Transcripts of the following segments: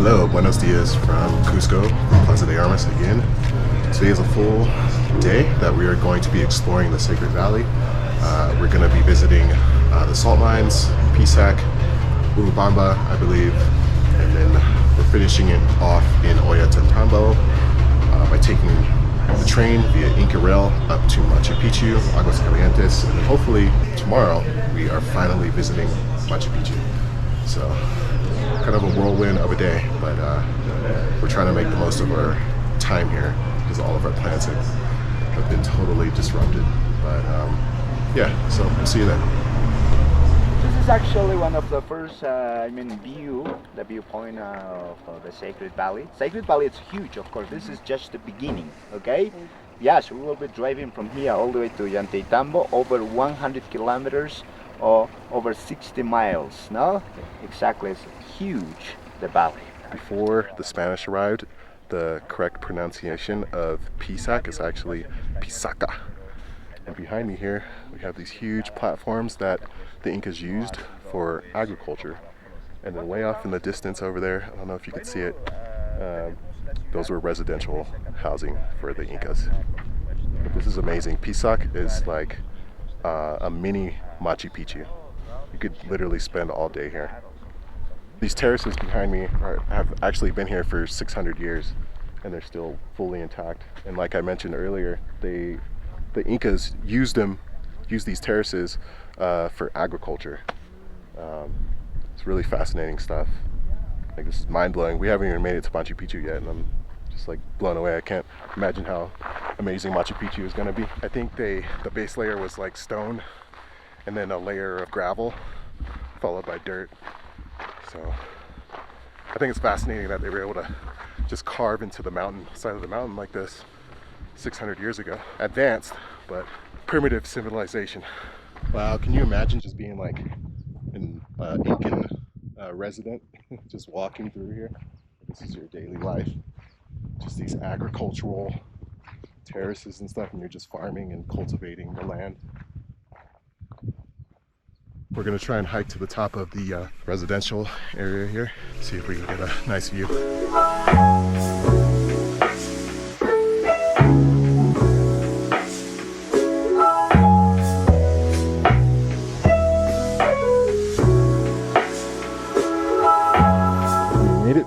Hello, buenos dias from Cusco, Plaza de Armas again. Today is a full day that we are going to be exploring the Sacred Valley. We're going to be visiting the salt mines, Pisac, Urubamba, I believe, and then we're finishing it off in Ollantaytambo by taking the train via Inca Rail up to Machu Picchu, Aguas Caliente, and then hopefully tomorrow we are finally visiting Machu Picchu. So kind of a whirlwind of a day, but we're trying to make the most of our time here because all of our plans have been totally disrupted. But yeah, so we'll see you then. This is actually one of the first, the viewpoint of the Sacred Valley. Sacred Valley is huge, of course. This is just the beginning, okay? Yes, we will be driving from here all the way to Ollantaytambo, over 100 kilometers or over 60 miles, no? Exactly, it's huge, the valley. Before the Spanish arrived, the correct pronunciation of Pisac is actually Pisaca. And behind me here, we have these huge platforms that the Incas used for agriculture. And then way off in the distance over there, I don't know if you can see it, those were residential housing for the Incas. But this is amazing. Pisac is like a mini Machu Picchu. You could literally spend all day here. These terraces behind me have actually been here for 600 years and they're still fully intact. And like I mentioned earlier, the Incas used these terraces for agriculture. It's really fascinating stuff. Like, this is mind-blowing. We haven't even made it to Machu Picchu yet, and I'm just like blown away. I can't imagine how amazing Machu Picchu is gonna be. I think the base layer was like stone and then a layer of gravel followed by dirt. So I think it's fascinating that they were able to just carve into the mountain, side of the mountain like this 600 years ago. Advanced, but primitive civilization. Wow, can you imagine just being like an Incan resident, just walking through here? This is your daily life. Just these agricultural terraces and stuff, and you're just farming and cultivating the land. We're gonna try and hike to the top of the residential area here, see if we can get a nice view.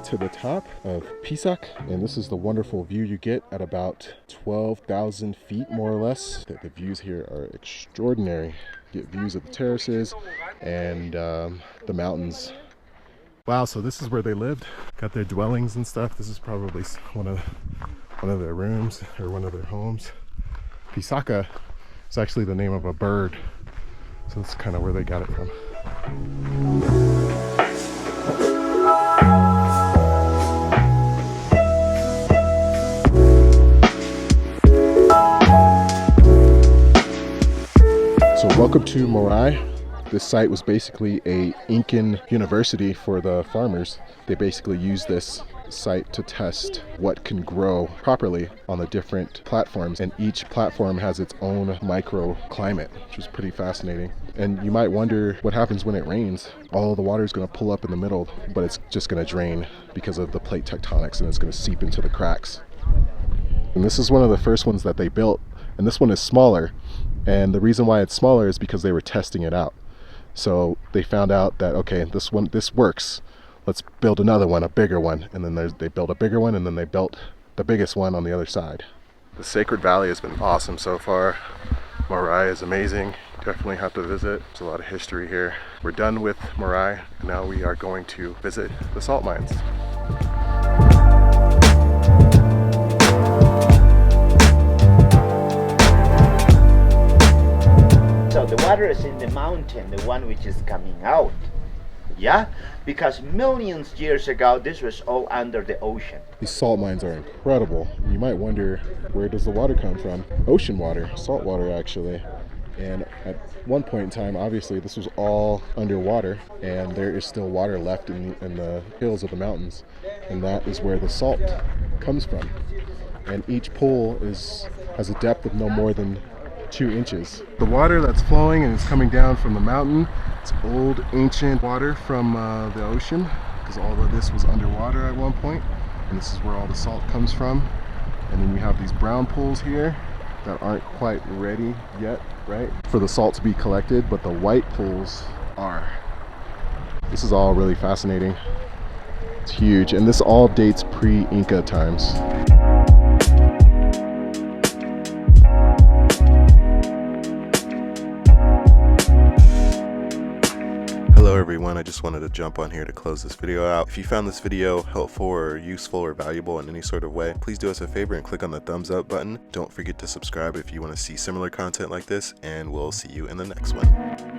To the top of Pisac, and this is the wonderful view you get at about 12,000 feet more or less. The views here are extraordinary. You get views of the terraces and the mountains. Wow, so this is where they lived, got their dwellings and stuff. This is probably one of their rooms or one of their homes. Pisaca is actually the name of a bird, so that's kind of where they got it from. So welcome to Moray. This site was basically a Incan university for the farmers. They basically used this site to test what can grow properly on the different platforms, and each platform has its own microclimate, which is pretty fascinating. And you might wonder what happens when it rains. All the water is going to pull up in the middle, but it's just going to drain because of the plate tectonics, and it's going to seep into the cracks. And this is one of the first ones that they built, and this one is smaller. And the reason why it's smaller is because they were testing it out. So they found out that, okay, this works. Let's build another one, a bigger one. And then they built a bigger one, and then they built the biggest one on the other side. The Sacred Valley has been awesome so far. Moray is amazing. You definitely have to visit. There's a lot of history here. We're done with Moray. Now we are going to visit the salt mines. So the water is in the mountain, the one which is coming out. Yeah? Because millions years ago, this was all under the ocean. These salt mines are incredible. You might wonder, where does the water come from? Ocean water, salt water actually. And at one point in time, obviously, this was all underwater, and there is still water left in the hills of the mountains. And that is where the salt comes from. And each pool has a depth of no more than 2 inches. The water that's flowing and is coming down from the mountain, it's old ancient water from the ocean, because all of this was underwater at one point, and this is where all the salt comes from. And then we have these brown pools here that aren't quite ready yet, right, for the salt to be collected, but the white pools are. This is all really fascinating. It's huge, and this all dates pre-Inca times. Hello everyone, I just wanted to jump on here to close this video out. If you found this video helpful or useful or valuable in any sort of way, please do us a favor and click on the thumbs up button. Don't forget to subscribe if you want to see similar content like this, and we'll see you in the next one.